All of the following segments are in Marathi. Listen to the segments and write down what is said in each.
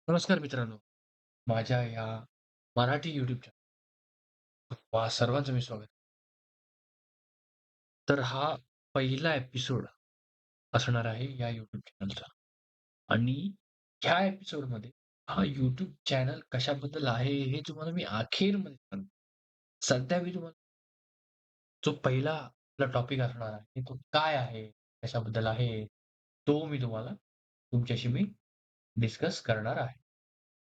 नमस्कार मित्रांनो. माझ्या या मराठी YouTube चॅनल सर्वांचं मी स्वागत. तर हा पहिला एपिसोड असणार आहे या YouTube चॅनलचा आणि ह्या एपिसोडमध्ये हा YouTube चॅनल कशाबद्दल आहे हे तुम्हाला मी अखेरमध्ये सांगतो. सध्या मी तुम्हाला जो पहिला आपला टॉपिक असणार आहे तो काय आहे, कशाबद्दल आहे, तो मी तुम्हाला तुमच्याशी मी डिस्कस करणार आहे.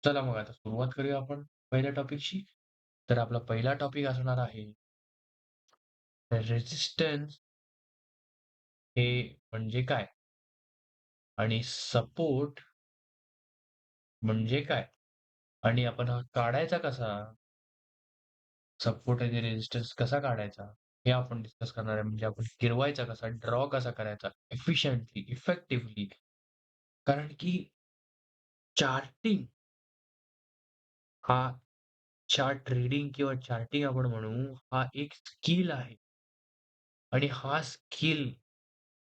चला मग आता सुरुवात करूया आपण पहिल्या टॉपिकशी. तर आपला पहिला टॉपिक असणार आहे रेझिस्टन्स हे म्हणजे काय? आणि सपोर्ट म्हणजे काय? आणि आपण हा काढायचा कसा? सपोर्ट आणि रेझिस्टन्स कसा काढायचा? हे आपण डिस्कस करणार आहे. म्हणजे आपण गिरवायचा कसा? ड्रॉ कसा करायचा? Efficiently, effectively. कारण की चार्टिंग हा चार्ट ट्रेडिंग किंवा चार्टिंग आपण म्हणू, हा एक स्किल आहे आणि हा स्किल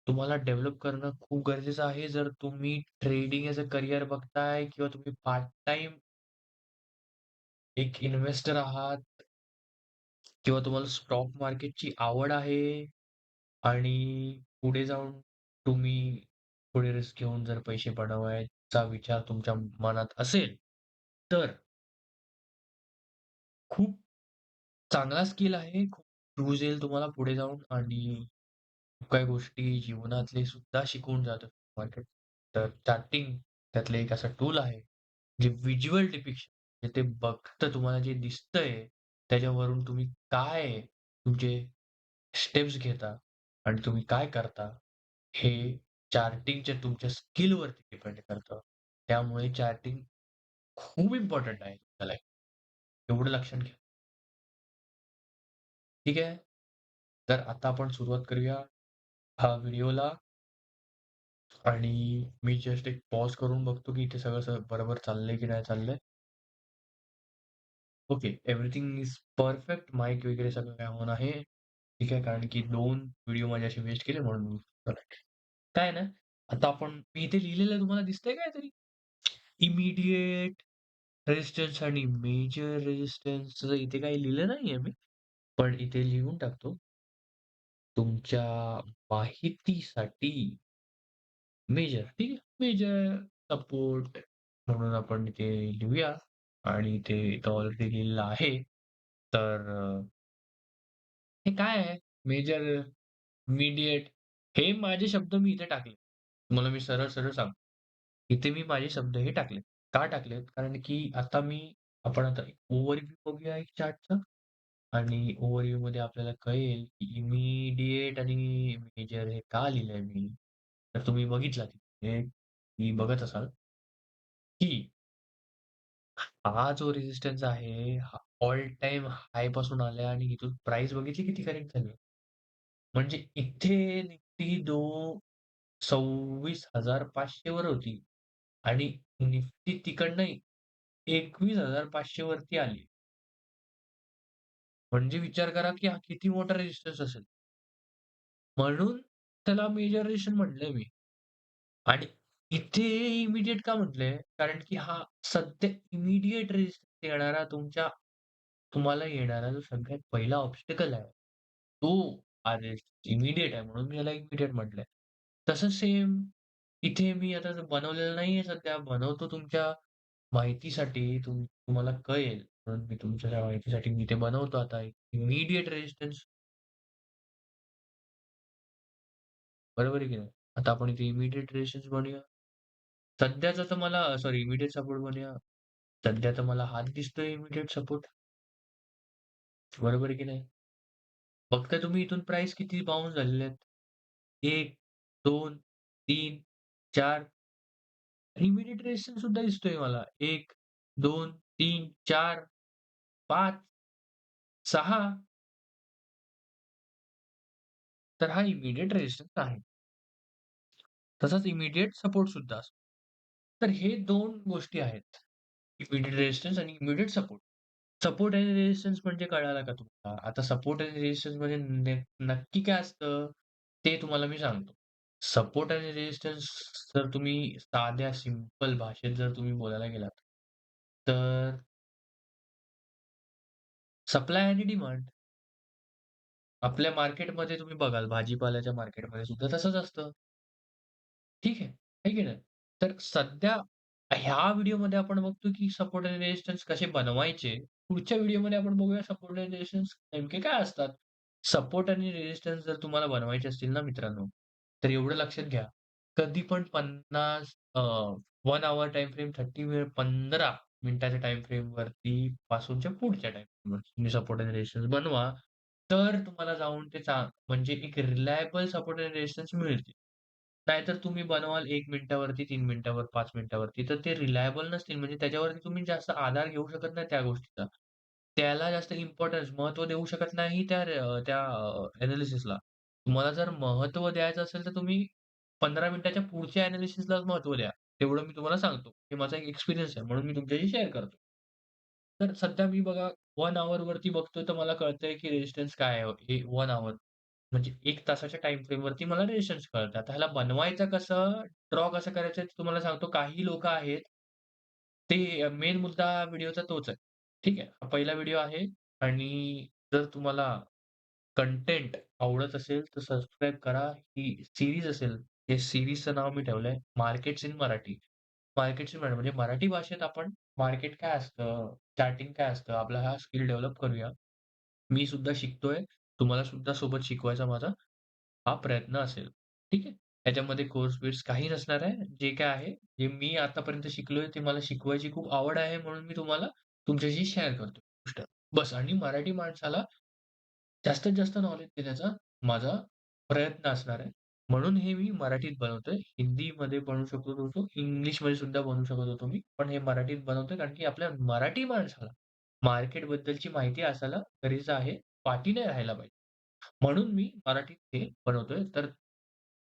तुम्हाला डेव्हलप करणं खूप गरजेचं आहे. जर तुम्ही ट्रेडिंग ॲज अ करियर बघताय किंवा तुम्ही पार्ट टाईम एक इन्व्हेस्टर आहात किंवा तुम्हाला स्टॉक मार्केटची आवड आहे आणि पुढे जाऊन तुम्ही पुढे रिस्क घेऊन जर पैसे बनवायचा विचार तुमच्या मनात असेल, तर खूप चांगला स्किल आहे. खूप यूज येईल तुम्हाला पुढे जाऊन आणि खूप काही गोष्टी जीवनातले सुद्धा शिकवून जातं मार्केट. तर चार्टिंग त्यातलं एक असं टूल आहे, जे व्हिज्युअल डिपिक्शन म्हणजे ते बघतं तुम्हाला जे दिसतंय, त्याच्यावरून तुम्ही काय तुमचे स्टेप्स घेता आणि तुम्ही काय करता, हे चार्टिंगच्या तुमच्या स्किलवरती डिपेंड करतं. त्यामुळे चार्टिंग खूप इम्पोर्टंट आहे तुमच्या लाईफमध्ये. एवढं लक्षात घ्या. ठीक आहे? तर आता आपण सुरुवात करूया हा व्हिडिओला आणि मी जस्ट एक पॉज करून बघतो, की इथे सगळं बरोबर चाललंय की नाही चाललंय. Okay, everything is perfect. Mic वगैरे सगळं काय ऑन आहे. ठीक आहे, कारण की 2 व्हिडिओ माझे असे वेस्ट केले म्हणून. करेक्ट. काय आहे ना, आता आपण मी इथे लिहिलेलं तुम्हाला दिसतंय काहीतरी? इमिडिएट रेझिस्टन्स आणि मेजर रेझिस्टन्सचं इथे काही लिहिलं नाहीये मी. पण इथे लिहून टाकतो. तुमच्या माहितीसाठी मेजर ठीक आहे. मेजर सपोर्ट म्हणून आपण इथे लिहूया आणि ते इथं ऑलरेडी लिहिलेलं आहे. तर हे काय आहे? मेजर, इमिडिएट हे माझे शब्द मी इथे टाकले. तुम्हाला मी सरळ-सरळ सांगतो. इथे मी माझे शब्द हे टाकले. का टाकलेत? कारण की आता आपण आता ओव्हरव्ह्यू बघूया एक चार्टचा आणि ओव्हरव्ह्यूमध्ये आपल्याला कळेल की इमिडिएट आणि मेजर हे का लिहिलंय मी. तर तुम्ही बघितलं तिथे मी बघत असाल की हा जो रेझिस्टन्स आहे, हा ऑल टाईम हाय पासून आलाय आणि इथून प्राइस बघितली किती करेक्ट झाली. म्हणजे इथे निफ्टी 26,500 वर होती आणि निफ्टी तिकडनं 21,500 वरती आली. म्हणजे विचार करा, की हा किती मोठा रेझिस्टन्स असेल. म्हणून त्याला मेजर रेझिस्टन्स म्हटलंय मी. आणि इथे इमिडिएट का म्हटलंय? कारण की हा सध्या इमिडिएट रेझिस्टन्स येणारा तुम्हाला येणारा जो सगळ्यात पहिला ऑब्स्टॅकल आहे, तो आधीच इमिडिएट आहे म्हणून मी याला इमिडिएट म्हटलंय. तसं सेम इथे मी आता बनवलेलं नाहीये सध्या, बनवतो तुमच्या माहितीसाठी तुम्हाला कळेल म्हणून मी तुमच्या माहितीसाठी मी ते बनवतो आता इमिडिएट रेझिस्टन्स बरोबर आहे की नाही? आता आपण इथे इमिडिएट रेझिस्टन्स बनवूया. सध्याचा तर मला सॉरी इमिडिएट सपोर्ट बनवूया. सध्या तर मला हाच दिसतोय इमिडिएट सपोर्ट. बरोबर आहे की नाही? फक्त तुम्ही इथून प्राइस किती बाउन्स झालेले आहेत? 1, 2, 3, 4 इमिडिएट रेझिस्टन्स सुद्धा दिसतोय मला. 1, 2, 3, 4, 5, 6 तर हा इमिडिएट रेझिस्टन्स आहे. तसाच इमिडिएट सपोर्ट सुद्धा असतो. तर हे 2 गोष्टी आहेत. इमिडिएट रेझिस्टन्स आणि इमिडिएट सपोर्ट. सपोर्ट आणि रेझिस्टन्स म्हणजे कळाला का तुम्हाला? आता सपोर्ट आणि रेझिस्टन्स म्हणजे नक्की काय असतं? ते तुम्हाला मी सांगतो. सपोर्ट आणि रेझिस्टन्स जर तुम्ही साध्या सिंपल भाषेत जर तुम्ही बोलायला गेलात, तर सप्लाय आणि डिमांड. आपल्या मार्केटमध्ये तुम्ही बघाल भाजीपाल्याच्या मार्केटमध्ये सुद्धा तसंच असतं. ठीक आहे. आहे की नाही? तर सध्या ह्या व्हिडिओमध्ये आपण बघतो की सपोर्ट आणि रेझिस्टन्स कसे बनवायचे. पुढच्या व्हिडिओमध्ये आपण बघूया सपोर्ट आणि रेझिस्टन्स नेमके काय असतात. सपोर्ट आणि रेझिस्टन्स जर तुम्हाला बनवायचे असतील ना मित्रांनो, तर एवढं लक्षात घ्या. कधी पण 50 1 हॉवर टाईम फ्रेम, 30 वेळ 15 मिनिटाच्या टाईम फ्रेमवरती पासूनच्या पुढच्या टाईम फ्रेमवर तुम्ही सपोर्ट आणि रेझिस्टन्स बनवा. तर तुम्हाला जाऊन ते म्हणजे एक रिलायबल सपोर्ट आणि रेझिस्टन्स मिळतील. नाहीतर तुम्ही बनवाल 1 मिनिटावरती, 3 मिनिटावर, 5 मिनिटावरती, तर ते रिलायबल नसतील. म्हणजे त्याच्यावरती तुम्ही जास्त आधार घेऊ शकत नाही त्या गोष्टीचा. त्याला जास्त इम्पोर्टन्स, महत्त्व देऊ शकत नाही त्या एनालिसिसला. तुम्हाला जर महत्त्व द्यायचं असेल, तर तुम्ही 15 मिनिटाच्या पुढच्या एनालिसिसलाच महत्त्व द्या. तेवढं मी तुम्हाला सांगतो. हे माझा एक एक्सपिरियन्स आहे म्हणून मी तुमच्याशी शेअर करतो. तर सध्या मी बघा 1 हॉवरवरती बघतोय, तर मला कळतंय की रेझिस्टन्स काय आहे. हे 1 हॉवर म्हणजे 1 तासाच्या टाईम फ्रेमवरती मला रेझिस्टन्स कळतं. आता ह्याला बनवायचं कसं, ड्रॉ कसं करायचं ते तुम्हाला सांगतो. काही लोकं आहेत, ते मेन मुद्दा व्हिडिओचा तोच आहे. ठीक आहे. हा पहिला व्हिडिओ आहे आणि जर तुम्हाला कंटेंट आवडत असेल, तर सबस्क्राईब करा. ही सीरीज असेल, या सीरीजचं नाव मी ठेवलंय markets in Marathi. Markets in Marathi म्हणजे मराठी भाषेत आपण मार्केट काय असतं, चार्टिंग काय असतं, आपला हा स्किल डेव्हलप करूया. मी सुद्धा शिकतोय. तुम्हाला सुद्धा सोबत शिकवायचा माझा हा प्रयत्न असेल. ठीक आहे. त्याच्यामध्ये कोर्स-बिर्स काही नसणार आहे. जे काय आहे, जे मी आतापर्यंत शिकलोय ते मला शिकवायची खूप आवड आहे म्हणून मी तुम्हाला तुमच्याशी शेअर करतो गोष्ट. बस आणि मराठी माणसाला जास्तीत जास्त नॉलेज देण्याचा माझा प्रयत्न असणार आहे. म्हणून हे मी मराठीत बनवतोय. हिंदीमध्ये बनवू शकत होतो, इंग्लिशमध्ये सुद्धा बनवू शकत होतो मी. पण हे मराठीत बनवतोय कारण की आपल्या मराठी माणसाला मार्केटबद्दलची माहिती असायला गरजेचं आहे. पाठी नाही राहायला पाहिजे. म्हणून मी मराठीत हे बनवतोय. तर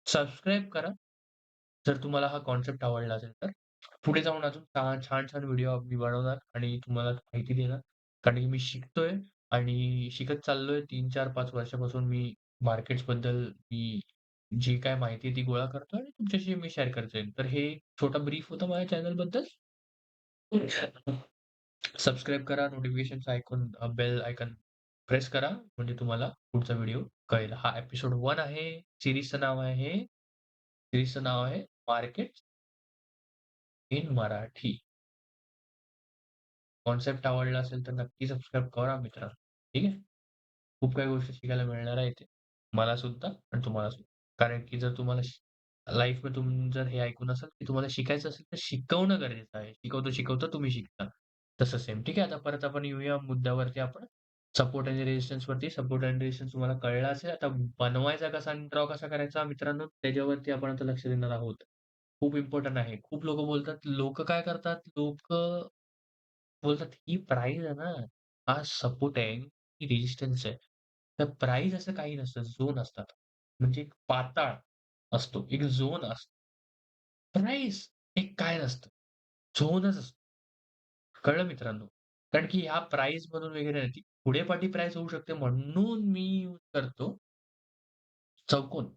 सबस्क्राईब करा. जर तुम्हाला हा कन्सेप्ट आवडला असेल तर. पुढे जाऊन अजून छान-छान व्हिडिओ मी बनवणार आणि तुम्हाला माहिती देणार. कारण की मी शिकतोय आणि शिकत चाललोय 3, 4, 5 वर्षापासून मी मार्केट्सबद्दल मी जी काही माहिती आहे ती गोळा करतोय आणि तुमच्याशी मी शेअर करतोय. तर हे छोटा ब्रीफ होता माझ्या चॅनलबद्दल. सबस्क्राईब करा, नोटिफिकेशनचं आयकॉन बेल आयकॉन प्रेस करा, म्हणजे तुम्हाला पुढचा व्हिडिओ कळेल. हा एपिसोड 1 आहे. सीरीजचं नाव आहे मार्केट इन मराठी. कॉन्सेप्ट आवडला असेल तर नक्की सबस्क्राईब करा मित्रांनो. ठीक आहे. खूप काही गोष्टी शिकायला मिळणार आहे इथे. मला सुद्धा आणि तुम्हाला सुद्धा. कारण की जर तुम्हाला लाईफमध्ये तुम्ही जर हे ऐकून असाल, की तुम्हाला शिकायचं असेल तर शिकवणं गरजेचं आहे. शिकवता-शिकवता तुम्ही शिकता. तसं सेम. ठीक आहे. आता परत आपण येऊया मुद्द्यावरती आपण. सपोर्ट आणि रेझिस्टन्सवरती. सपोर्ट आणि रेझिस्टन्स तुम्हाला कळला असेल. आता बनवायचा कसा आणि ड्रॉ कसा करायचा मित्रांनो, त्याच्यावरती आपण आता लक्ष देणार आहोत. खूप इम्पोर्टंट आहे. खूप लोकं बोलतात. लोकं काय करतात? लोकं बोलतात, "ही प्राईज आहे ना, हा सपोर्ट आहे, ही रेझिस्टन्स आहे." तर प्राईज असं काही नसतं, झोन असतात. म्हणजे एक पाताळ असतो, एक झोन असतो. प्राईज हे काय नसतं, झोनच असतो. कळलं मित्रांनो? कारण की ह्या प्राईजमधून वगैरे नाही, ती पुढे-पाठी प्राईज होऊ शकते म्हणून मी यूज करतो चौकोन.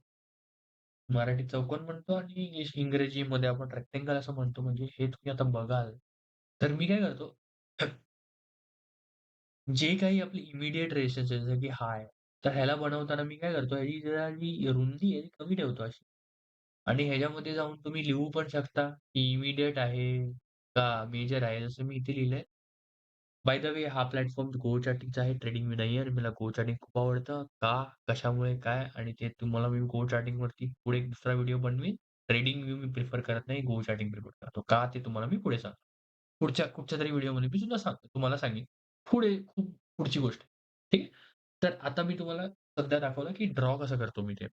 मराठीत चौकोन म्हणतो आणि इंग्रजीमध्ये आपण रेक्टेंगल असं म्हणतो. म्हणजे हे तुम्ही आता बघाल, तर मी काय करतो जे काही आपली इमिडिएट रेषेस आहे, जसं की हा आहे. तर ह्याला बनवताना मी काय करतो, ह्याची जरा जी रुंदी आहे ती कमी ठेवतो अशी आणि ह्याच्यामध्ये जाऊन तुम्ही लिहू पण शकता, की इमिडिएट आहे का मेजर आहे. जसं मी इथे लिहिलंय. बाय द वे हा प्लॅटफॉर्म गो चार्टिंगचा आहे, ट्रेडिंग मी नाही आहे आणि मला गो चार्टिंग खूप आवडतं. का? कशामुळे? काय? आणि ते तुम्हाला मी गो चार्टिंगवरती पुढे एक दुसरा व्हिडिओ बनवीन. ट्रेडिंग व्ह्यू मी प्रिफर करत नाही, गो चार्टिंग प्रिफर करतो. का? ते तुम्हाला मी पुढे सांगतो. कुठच्यातरी व्हिडिओमध्ये मी सुद्धा तुम्हाला सांगेन. खूप पुढची गोष्ट. ठीक आहे. तर आता मी तुम्हाला सध्या दाखवलं, की ड्रॉ कसं करतो मी ते.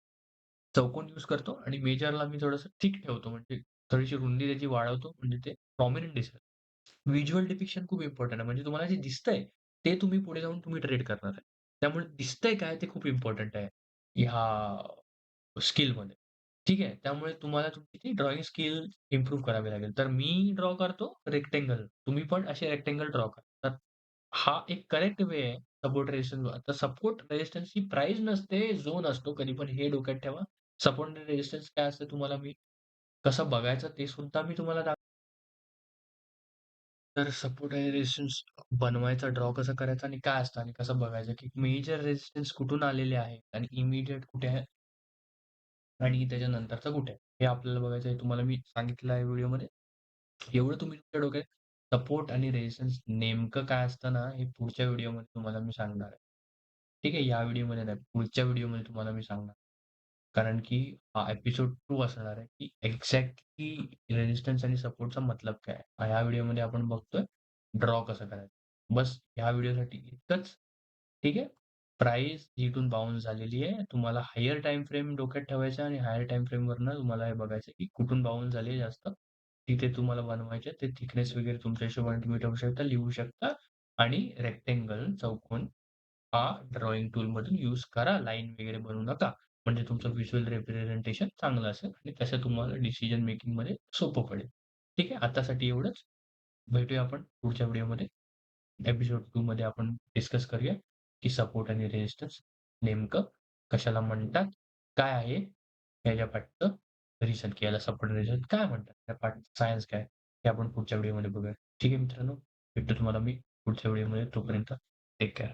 चौकोन यूज करतो आणि मेजरला मी थोडंसं थिक ठेवतो. म्हणजे थोडीशी रुंदी त्याची वाढवतो म्हणजे ते प्रॉमिनंट दिसेल. व्हिज्युअल डिपिक्शन खूप इम्पोर्टंट आहे. म्हणजे तुम्हाला जे दिसतंय, ते तुम्ही पुढे जाऊन तुम्ही ट्रेड करणार आहे. त्यामुळे दिसतंय काय ते खूप इम्पोर्टंट आहे, ह्या स्किलमध्ये. ठीक आहे. त्यामुळे तुम्हाला तुमची ती ड्रॉइंग स्किल इम्प्रूव्ह करावी लागेल. तर मी ड्रॉ करतो रेक्टेंगल. तुम्ही पण असे रेक्टेंगल ड्रॉ करा. तर हा एक करेक्ट वे आहे सपोर्ट रेझिस्टन्स. आता सपोर्ट रेझिस्टन्सची प्राईस नसते, झोन असतो. कधी पण हे डोक्यात ठेवा. सपोर्ट आणि रेझिस्टन्स काय असतं तुम्हाला मी कसं बघायचं ते सुद्धा मी तुम्हाला तर सपोर्ट आणि रेझिस्टन्स बनवायचा, ड्रॉ कसं करायचं आणि काय असतं आणि कसं बघायचं, की मेजर रेझिस्टन्स कुठून आलेले आहेत आणि इमिडिएट कुठे आहे आणि त्याच्यानंतरचा कुठे आहे. हे आपल्याला बघायचं आहे. तुम्हाला मी सांगितलं आहे व्हिडिओमध्ये. एवढं तुम्ही तुमच्या डोक्यात सपोर्ट आणि रेझिस्टन्स नेमकं काय असतं ना, हे पुढच्या व्हिडिओमध्ये तुम्हाला मी सांगणार आहे. ठीक आहे. या व्हिडिओमध्ये नाही, पुढच्या व्हिडिओमध्ये तुम्हाला मी सांगणार. कारण की हा एपिसोड 2 असणार आहे, की एक्झॅक्टली रेझिस्टन्स आणि सपोर्टचा मतलब काय आहे? ह्या व्हिडिओमध्ये आपण बघतोय ड्रॉ कसं करायचं. बस ह्या व्हिडिओसाठी इतकंच. ठीक आहे. प्राईस जिथून बाउन्स झालेली आहे. तुम्हाला हायर टाईम फ्रेम डोक्यात ठेवायचा आणि हायर टाईम फ्रेमवरनं तुम्हाला हे बघायचं की कुठून बाउन्स झाली आहे जास्त. तिथे तुम्हाला बनवायचे. ते थिकनेस वगैरे तुमच्या हिशोबाने तुम्ही ठेवू शकता, लिहू शकता आणि रेक्टेंगल, चौकोन हा ड्रॉइंग टूलमधून यूज करा. लाईन वगैरे बनवू नका. म्हणजे तुमचं व्हिज्युअल रिप्रेझेंटेशन चांगलं असेल आणि तसं तुम्हाला डिसिजन मेकिंगमध्ये सोपं पडेल. ठीक आहे. आतासाठी एवढंच. भेटूया आपण पुढच्या व्हिडिओमध्ये. एपिसोड 2 मध्ये आपण डिस्कस करूया, की सपोर्ट आणि रेझिस्टन्स नेमकं कशाला म्हणतात? काय आहे? याच्या पाठचं रिझन, की याला सपोर्ट रेझिस्टन्स काय म्हणतात? त्या पाठचं सायन्स काय? हे आपण पुढच्या व्हिडिओमध्ये बघूया. ठीक आहे मित्रांनो, भेटतो तुम्हाला मी पुढच्या व्हिडिओमध्ये. तोपर्यंत टेक केअर.